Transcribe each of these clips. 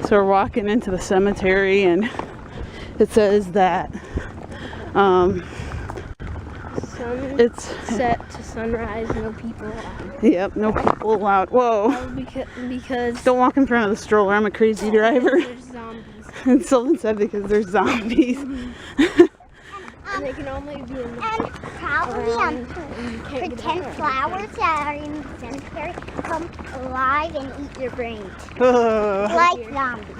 So we're walking into the cemetery, and it says that it's set to sunrise, no people allowed. Yep, no people allowed. Whoa. Because don't walk in front of the stroller. I'm a crazy driver. There's zombies. And someone said because there's zombies. And they can only be in the probably pretend flowers that are in the cemetery come alive and eat your brains. Like zombies.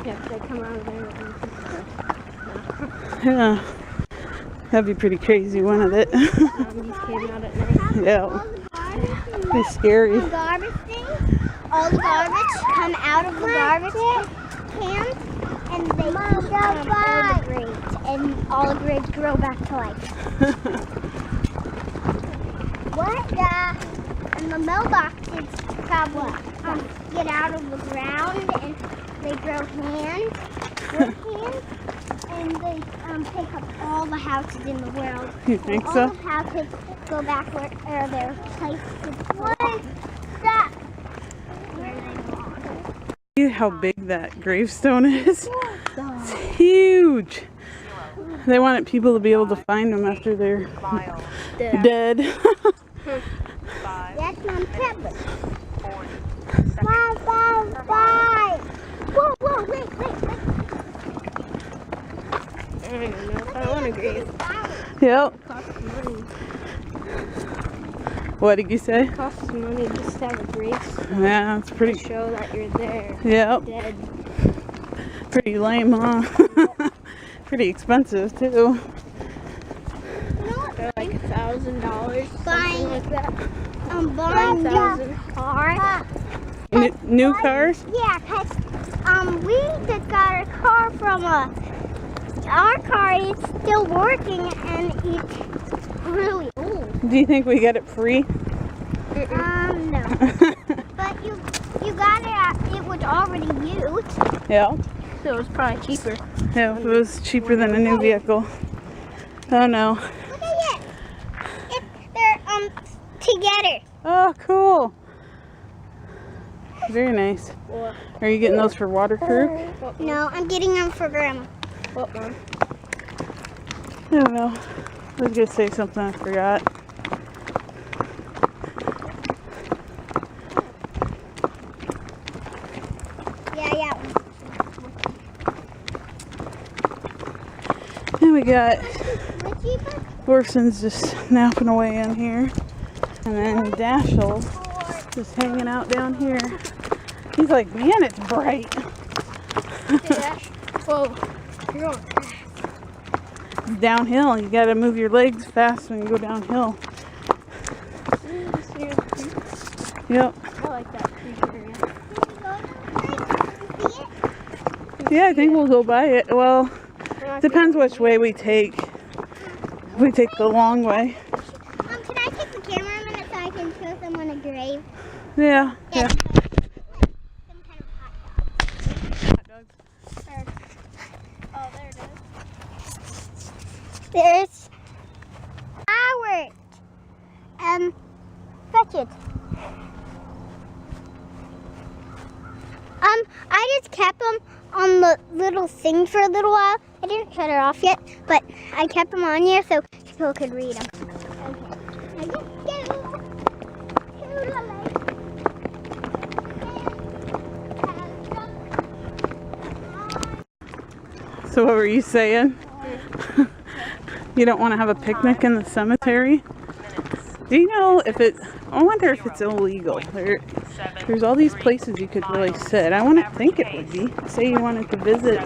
Yeah, they come out of there. Yeah. That'd be pretty crazy, wouldn't it? Zombies came out at night. Yeah. It'd be scary. The garbage thing, all the garbage come out of the garbage cans, and they eat all the graves, and all the graves grow back to life. What the? And the mailboxes probably get out of the ground, and they grow hands, and they pick up all the houses in the world. You think all so? All the houses go back where they're placed. What is that? Where they belong. See how big that gravestone is? It's huge. They wanted people to be able to find them after they're dead. That's my pepper. Bye. Whoa, wait. I don't even know if I want a grave. Yep. It costs money. What did you say? It costs money just to have a gravestone. Yeah, it's pretty. To show that you're there. Yep. Dead. Pretty lame, huh? Pretty expensive too. They're like $1,000. Buying like that. I'm buying a car. New cars? Yeah, cause we just got a car from our car is still working and it's really old. Do you think we get it free? No. But you got it. It was already used. Yeah. So it was probably cheaper. Yeah, it was cheaper than a new vehicle. Oh no. Look at it. They're together. Oh, cool. Very nice. What? Are you getting those for waterproof? No, I'm getting them for Grandma. What one? I don't know. I was gonna say something I forgot. Yeah. And we got Orson's just napping away in here. And then Dashiell's just hanging out down here. He's like, man, it's bright. Hey, Dash. Whoa. You're going fast. It's downhill. You gotta move your legs fast when you go downhill. Yep. I like that creek area. Yeah, I think we'll go by it. Well, depends which way we take. If we take the long way. Can I take the camera a minute so I can show someone a grave? Yeah. Some kind of hot dog. Oh, there it is. There's flowers. Fetch it. I just kept them on the little thing for a little while. I didn't shut it off yet, but I kept them on here so people could read them. Okay. Now just go to the lake. So what were you saying? You don't want to have a picnic in the cemetery? Do you know if it... I wonder if it's illegal. There's all these places you could really sit. I wouldn't think it would be. Say you wanted to visit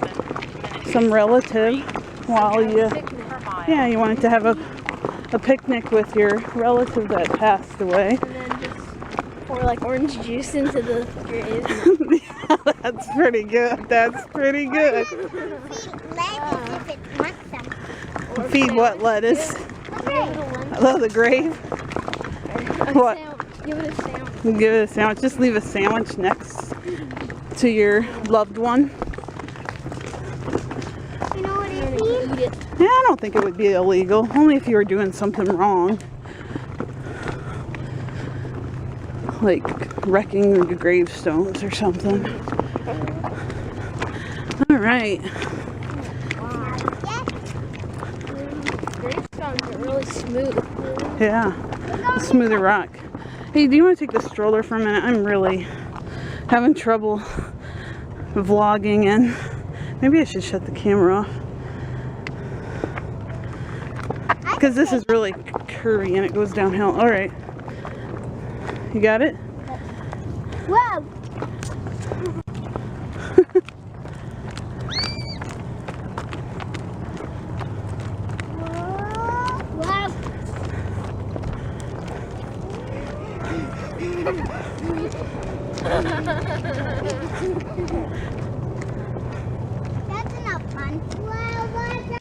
some relative while you... Yeah, you wanted to have a picnic with your relative that passed away. And then just pour like orange juice into the grave. Yeah, that's pretty good. That's pretty good. Feed lettuce if it wants some. Feed what lettuce? I love the grave. What? Give it a sandwich. Give it a sandwich. Just leave a sandwich next to your loved one. You know what And then it you means? eat it. Yeah, I don't think it would be illegal. Only if you were doing something wrong. like wrecking the gravestones or something. All right. Gravestones are really smooth. Yeah, the smoother rock. Hey, do you want to take the stroller for a minute? I'm really having trouble vlogging, and maybe I should shut the camera off because this is really curvy and it goes downhill. All right, you got it? Whoa! That's enough fun. Wow, what's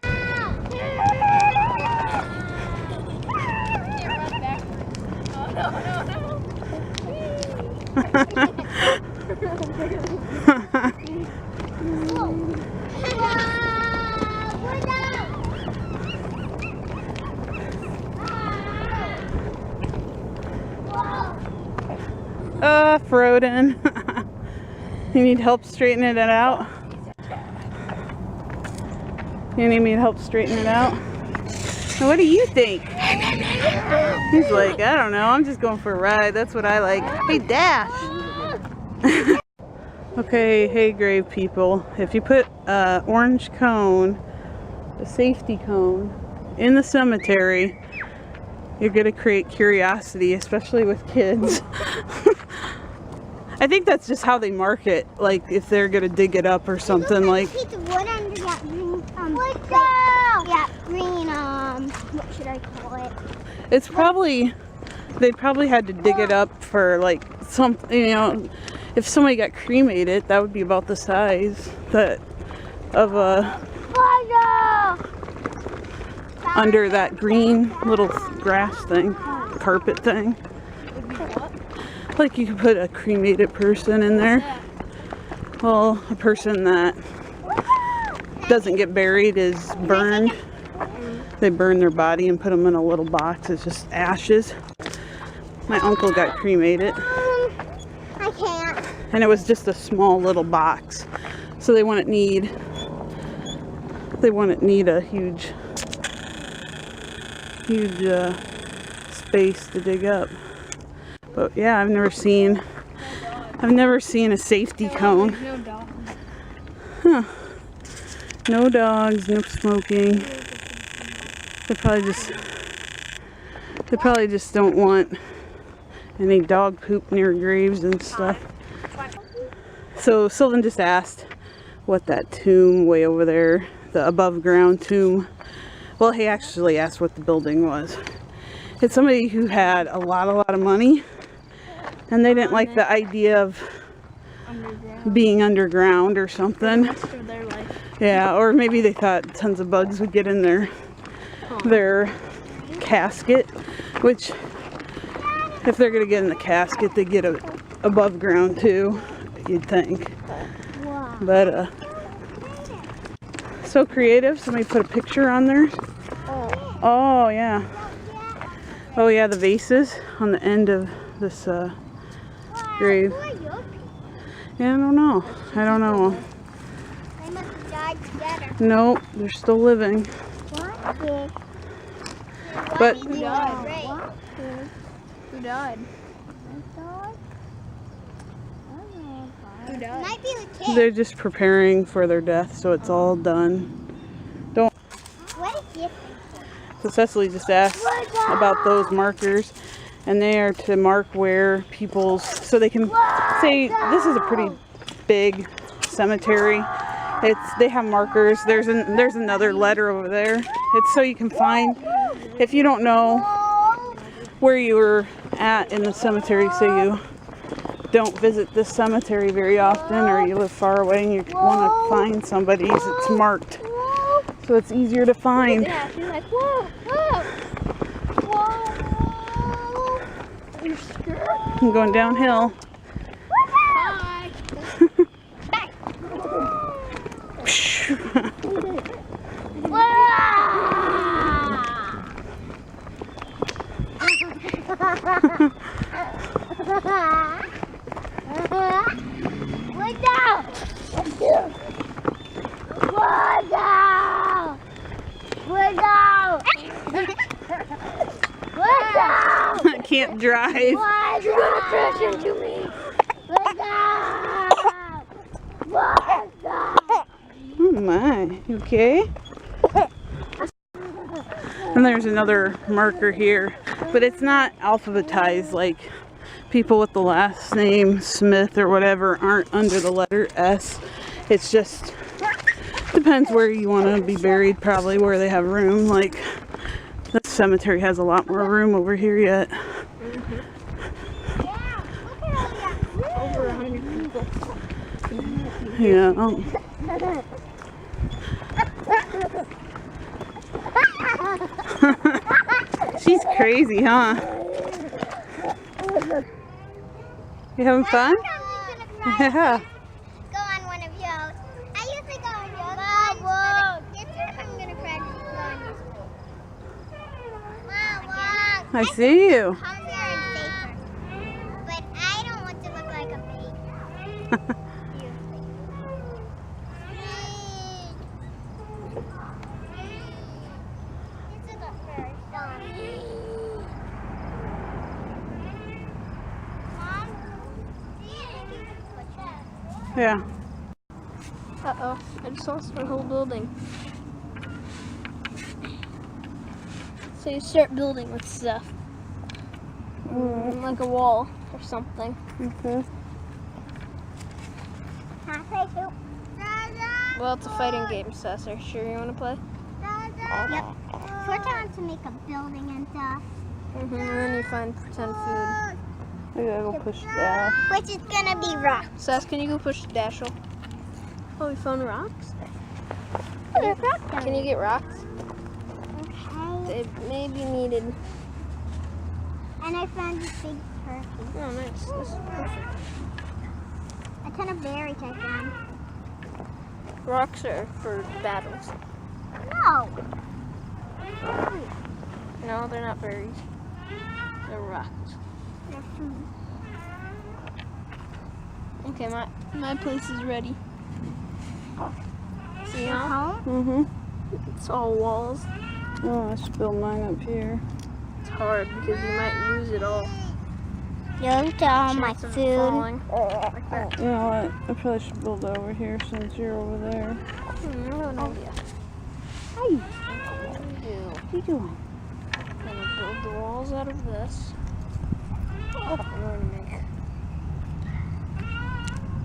Froden. You need help straightening it out? You need me to help straighten it out? Now, what do you think? He's like, I don't know, I'm just going for a ride. That's what I like. Hey, Dash! Okay, hey grave people. If you put an orange cone, a safety cone, in the cemetery, you're going to create curiosity, especially with kids. I think that's just how they mark it, like if they're going to dig it up or something. Like, piece of wood under that green, green, what should I call it? it's probably, they probably had to dig it up for like something, you know, if somebody got cremated, that would be about the size that of a, under that green little grass thing, carpet thing. Like you could put a cremated person in there. Well, a person that doesn't get buried is burned. They burn their body and put them in a little box. It's just ashes. My uncle got cremated. I can't. And it was just a small little box. So they wouldn't need a huge space to dig up. But yeah, I've never seen a safety cone. No dogs. Huh. No dogs, no smoking. They probably just don't want any dog poop near graves and stuff. So Sylvan just asked what that tomb way over there, the above ground tomb. Well, he actually asked what the building was. It's somebody who had a lot of money, and they didn't like the idea of being underground or something. Yeah, or maybe they thought tons of bugs would get in their casket, which if they're gonna get in the casket, they get above ground too, you'd think. Wow. But so creative. Somebody put a picture on there. Oh yeah. Oh yeah, the vases on the end of this grave. Yeah, I don't know. They must have died together. Nope, they're still living. What? But Who died? Who died? Who died? Might be the kid. they're just preparing for their death, so it's all done. Don't. What is this? So Cecily just asked about those markers, and they are to mark where people's, so they can say this is a pretty big cemetery. They have markers. There's another letter over there. It's so you can find, if you don't know where you were at in the cemetery, say you don't visit this cemetery very often, or you live far away and you want to find somebody's, it's marked. So it's easier to find. Yeah, she's like, whoa, whoa, whoa. You're scared? I'm going downhill. Bye. Wow. Look down! Look down! Look down! Look down! I can't drive. You're gonna crash into me! Look down! Look down! Oh my, you okay? And there's another marker here, but it's not alphabetized like people with the last name Smith or whatever aren't under the letter S. It's just depends where you want to be buried, probably where they have room. Like this cemetery has a lot more room over here yet. Over 100 people. Yeah. She's crazy, huh? You having fun? Yeah. Go on one of yours. I usually go on yours. Mom, this year I'm gonna try to go on yours. Mom, I see you. Healthier and safer. But I don't want to look like a baby. This is the first one. Mom, Yeah. Uh-oh, I just lost my whole building. So you start building with stuff. Like a wall or something. Okay. can I play too? Well, it's a fighting game, Seth. Are you sure you want to play? Yep. First I want to make a building and stuff. And then you find pretend food. I gotta go push that. Which is gonna be rock. Seth, can you go push the Dashel? Oh, we found rocks? Oh, there's rock down Can you get rocks? Okay. They may be needed. And I found this big turkey. Oh, nice. This is perfect. A ton of berries I found. Rocks are for battles. No. No, they're not berries. They're rocks. They're food. Okay, my place is ready. See Your now? home? It's all walls. Oh, I should build mine up here. It's hard because you might lose it all. You looked at all my Chance of food. falling. Like that. You know what? I probably should build over here since you're over there. I have an idea. Hi. What do we do? What are you doing? I'm gonna build the walls out of this. I'm going to make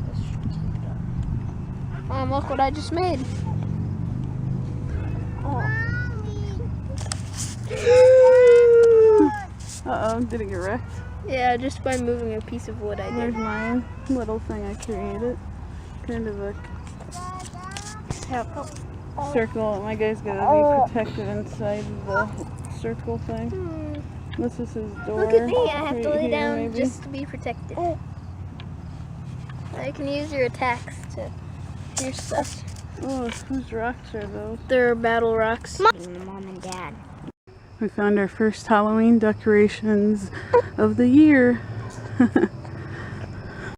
this should keep it up. Mom, look what I just made. Uh-oh, did it get wrecked? Yeah, just by moving a piece of wood I There's did. my little thing I created. Kind of a circle. My guy's gotta be protected inside the circle thing. This is his door. Look at me, I have to right lay here, down maybe. just to be protected. I can use your attacks to your stuff. Oh, whose rocks are those? They're battle rocks. Mom and Dad. We found our first Halloween decorations of the year.